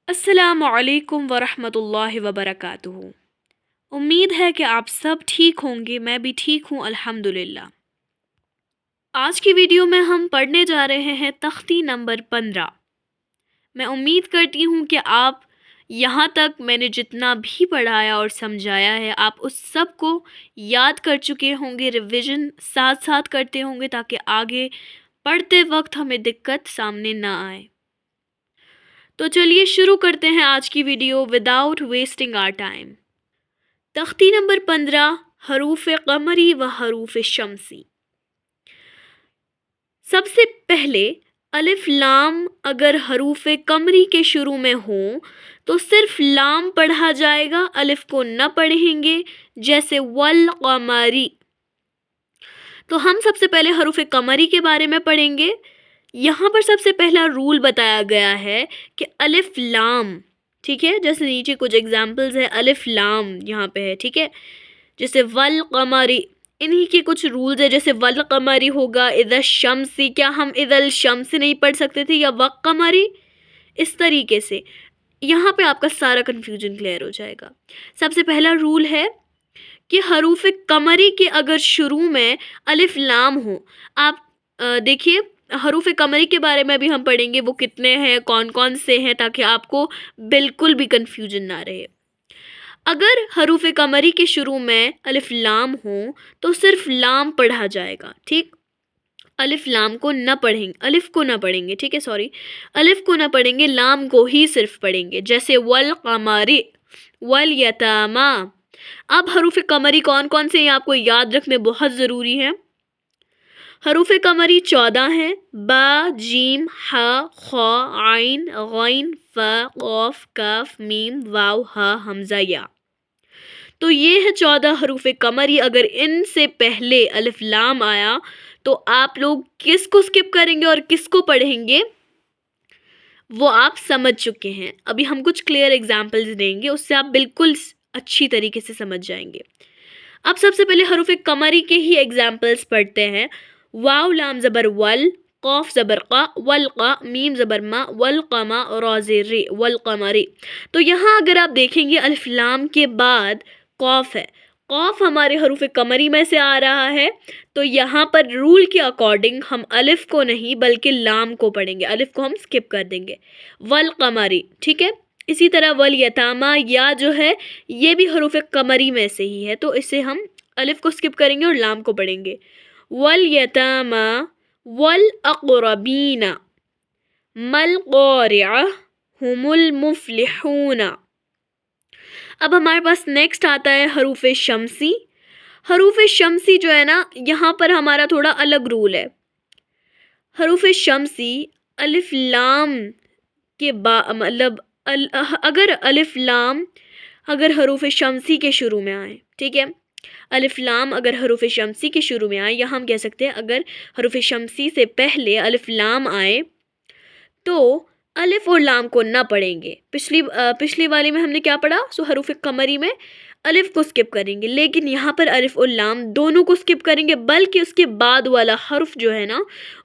السلام علیکم ورحمۃ اللہ وبرکاتہ۔ امید ہے کہ آپ سب ٹھیک ہوں گے، میں بھی ٹھیک ہوں الحمدللہ۔ آج کی ویڈیو میں ہم پڑھنے جا رہے ہیں تختی نمبر 15۔ میں امید کرتی ہوں کہ آپ یہاں تک میں نے جتنا بھی پڑھایا اور سمجھایا ہے آپ اس سب کو یاد کر چکے ہوں گے، ریویژن ساتھ ساتھ کرتے ہوں گے تاکہ آگے پڑھتے وقت ہمیں دقت سامنے نہ آئے۔ تو چلیے شروع کرتے ہیں آج کی video without wasting our time. تختی نمبر 15، حروف قمری و حروف شمسی۔ سب سے پہلے الف لام اگر حروف قمری کے شروع میں ہوں تو صرف لام پڑھا جائے گا، الف کو نہ پڑھیں گے، جیسے والقمری۔ تو ہم سب سے پہلے حروف قمری کے بارے میں پڑھیں گے۔ یہاں پر سب سے پہلا رول بتایا گیا ہے کہ الف لام، ٹھیک ہے، جیسے نیچے کچھ ایگزامپلز ہے، الف لام یہاں پہ ہے، ٹھیک ہے، جیسے والقمری، انہی کے کچھ رولز ہے، جیسے والقمری ہوگا، اذا الشمسی، کیا ہم اذا الشمس نہیں پڑھ سکتے تھے، یا والقمری، اس طریقے سے یہاں پہ آپ کا سارا کنفیوژن کلیئر ہو جائے گا۔ سب سے پہلا رول ہے کہ حروف قمری کے اگر شروع میں الف لام ہو، آپ دیکھیے حروف قمری کے بارے میں بھی ہم پڑھیں گے، وہ کتنے ہیں، کون کون سے ہیں، تاکہ آپ کو بالکل بھی کنفیوژن نہ رہے۔ اگر حروف قمری کے شروع میں الف لام ہوں تو صرف لام پڑھا جائے گا، ٹھیک، الف لام کو نہ پڑھیں گے، الف کو نہ پڑھیں گے، ٹھیک ہے، سوری، الف کو نہ پڑھیں گے، لام کو ہی صرف پڑھیں گے، جیسے والقمری، والیتاما۔ اب حروف قمری کون کون سے ہیں آپ کو یاد رکھنے بہت ضروری ہے۔ حروف قمری 14 ہیں، با، جیم، ح، خ، عین، غین، ف، قاف، کاف، میم، واو، ہا، حمزہ، یا۔ تو یہ ہے 14 حروف قمری۔ اگر ان سے پہلے الف لام آیا تو آپ لوگ کس کو سکپ کریں گے اور کس کو پڑھیں گے وہ آپ سمجھ چکے ہیں۔ ابھی ہم کچھ کلیئر ایگزامپلز دیں گے، اس سے آپ بالکل اچھی طریقے سے سمجھ جائیں گے۔ اب سب سے پہلے حروف قمری کے ہی ایگزامپلز پڑھتے ہیں۔ واو لام زبر ول، قاف زبر قا، والقا، میم زبر ما، والقما، را زیر ری، والقمری۔ تو یہاں اگر آپ دیکھیں گے الف لام کے بعد قاف ہے، قاف ہمارے حروف قمری میں سے آ رہا ہے، تو یہاں پر رول کے اکارڈنگ ہم الف کو نہیں بلکہ لام کو پڑھیں گے، الف کو ہم سکپ کر دیں گے، والقمری، ٹھیک ہے۔ اسی طرح والیتاما، یا جو ہے یہ بھی حروف قمری میں سے ہی ہے، تو اسے ہم الف کو سکپ کریں گے اور لام کو پڑھیں گے۔ والیتاما، والاقربین، مالقارعہ، ہم المفلحون۔ اب ہمارے پاس نیکسٹ آتا ہے حروف شمسی۔ حروف شمسی جو ہے نا، یہاں پر ہمارا تھوڑا الگ رول ہے۔ حروف شمسی الف لام کے مطلب اگر الف لام اگر حروف شمسی کے شروع میں آئے، ٹھیک ہے، الف لام اگر حروف شمسی کے شروع میں آئے، یا ہم کہہ سکتے ہیں اگر حروف شمسی سے پہلے الف لام آئے تو الف اور لام کو نہ پڑھیں گے۔ پچھلی والی میں ہم نے کیا پڑھا، سو حروف قمری میں الف کو سکپ کریں گے، لیکن یہاں پر الف اور لام دونوں کو سکپ کریں گے، بلکہ اس کے بعد والا حرف جو ہے نا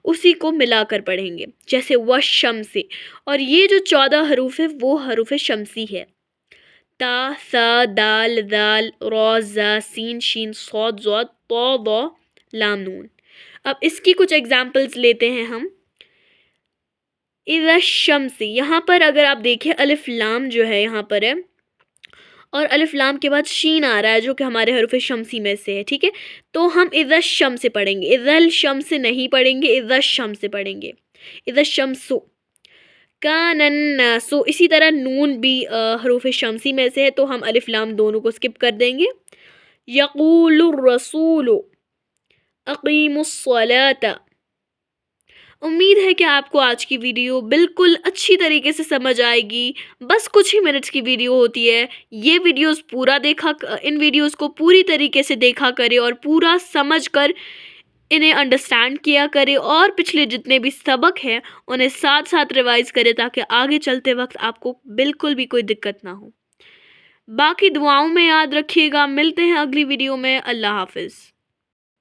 اسی کو ملا کر پڑھیں گے، جیسے والشمس۔ اور یہ جو 14 حروف ہے وہ حروف شمسی ہے، تا، ثا، دال، ذال، را، زا، سین، شین، صاد، ضاد، طا، ضا، لام، نون۔ اب اس کی کچھ ایگزامپلز لیتے ہیں ہم۔ اذا الشمس، یہاں پر اگر آپ دیکھیں الف لام جو ہے یہاں پر ہے، اور الف لام کے بعد شین آ رہا ہے جو کہ ہمارے حروف شمسی میں سے ہے، ٹھیک ہے، تو ہم اذا الشمس پڑھیں گے، اذا الشمس نہیں پڑھیں گے، اذا الشمس پڑھیں گے، اذا الشمس۔ کان الناس، اسی طرح نون بھی حروف شمسی میں سے ہے، تو ہم الف لام دونوں کو سکپ کر دیں گے۔ یقول الرسول، اقیموا الصلاۃ۔ امید ہے کہ آپ کو آج کی ویڈیو بالکل اچھی طریقے سے سمجھ آئے گی، بس کچھ ہی منٹس کی ویڈیو ہوتی ہے، یہ ویڈیوز ان ویڈیوز کو پوری طریقے سے دیکھا کرے اور پورا سمجھ کر انہیں انڈرسٹینڈ کیا کرے، اور پچھلے جتنے بھی سبق ہیں انہیں ساتھ ساتھ ریوائز کرے تاکہ آگے چلتے وقت آپ کو بالکل بھی کوئی دقت نہ ہو۔ باقی دعاؤں میں یاد رکھیے گا، ملتے ہیں اگلی ویڈیو میں، اللہ حافظ۔